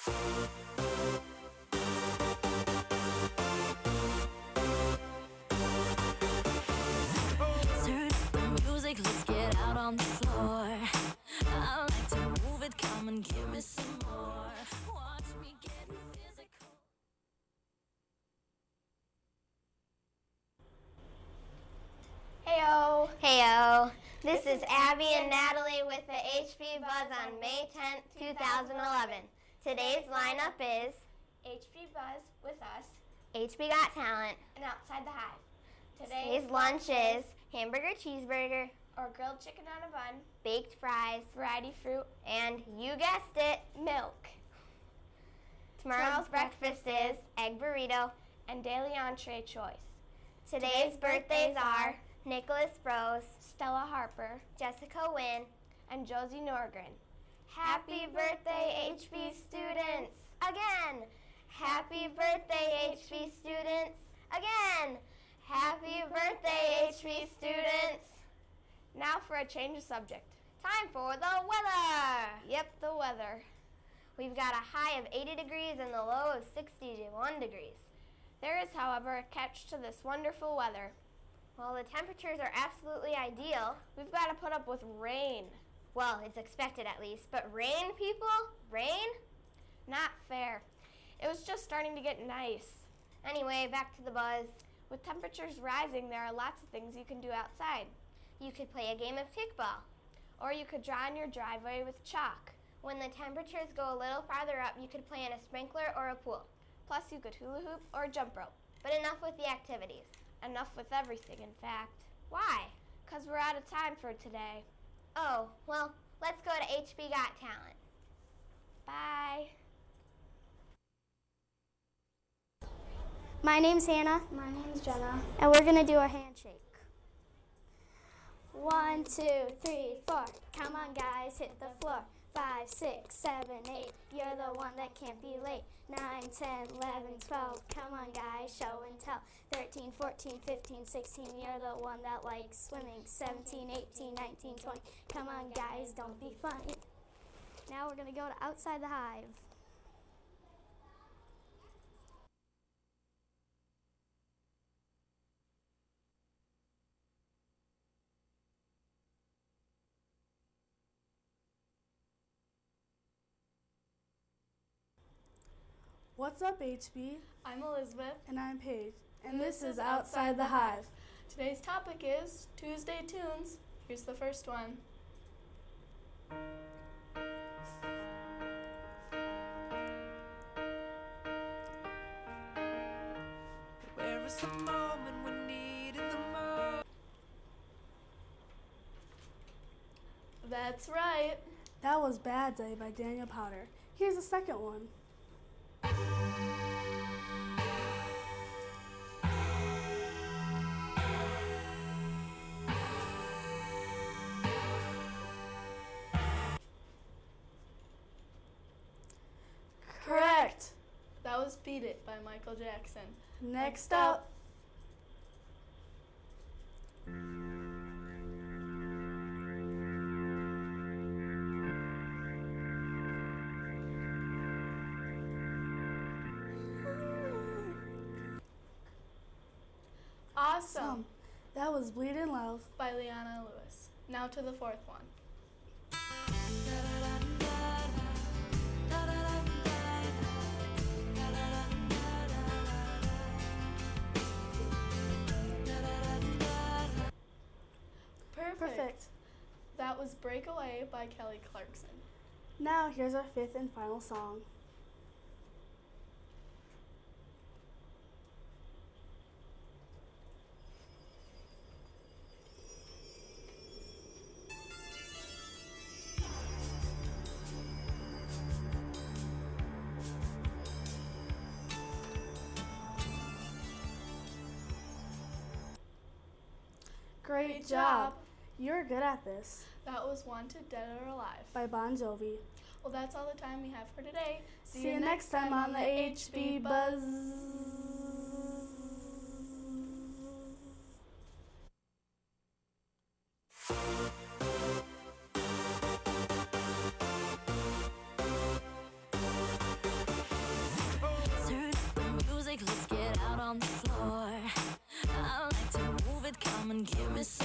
Turn up the music, let's get out on the floor. I like to move it, come and give me some more. Watch me getting physical. Heyo! Heyo! This is Abby and Natalie with the HB Buzz on May 10th, 2011. Today's lineup is HB Buzz with us HB Got Talent. and Outside the Hive. Today's lunch is hamburger cheeseburger, or grilled chicken on a bun, baked fries, variety fruit, and you guessed it, milk, tomorrow's breakfast is egg burrito. and daily entree choice. Today's birthdays are Nicholas Brose, Stella Harper Jessica Wynn. and Josie Norgren. Happy birthday, HB students! Again! Happy birthday, HB students! Again! Happy birthday, HB students! Now for a change of subject. Time for the weather! Yep, the weather. We've got a high of 80 degrees and the low of 61 degrees. There is, however, a catch to this wonderful weather. While the temperatures are absolutely ideal, We've got to put up with rain. well, it's expected at least, but rain, people? Rain? Not fair. It was just starting to get nice. Anyway, back to the buzz. With temperatures rising, there are lots of things you can do outside. You could play a game of kickball. Or you could draw in your driveway with chalk. When the temperatures go a little farther up, you could play in a sprinkler or a pool. Plus, you could hula hoop or jump rope. But enough with the activities. Enough with everything, in fact. Why? Because we're out of time for today. Oh, well, let's go to HB Got Talent. Bye. My name's Hannah. My name's Jenna. And we're going to do a handshake. 1, 2, 3, 4. Come on, guys, hit the floor. 5, 6, 7, 8. You're the one that can't be late. 9, 10, 11, 12. Come on, guys, show and tell. 13, 14, 15, 16. You're the one that likes swimming. 17, 18, 19, 20. Come on, guys, don't be funny. Now we're going to go to Outside the Hive. What's up, HB? I'm Elizabeth, And I'm Paige. And this is Outside the Hive. Today's topic is Tuesday Tunes. Here's the first one. Where is the moment we needed the most? That's right. That was Bad Day by Daniel Powter. Here's the second one. Correct. That was Beat It by Michael Jackson. Next up. Awesome That was Bleed in Love. by Leanna Lewis. Now to the fourth one. Perfect. That was Breakaway by Kelly Clarkson. Now here's our fifth and final song. Great job. You're good at this. That was Wanted Dead or Alive. By Bon Jovi. Well, that's all the time we have for today. See you next time on the HB Buzz. come and give me some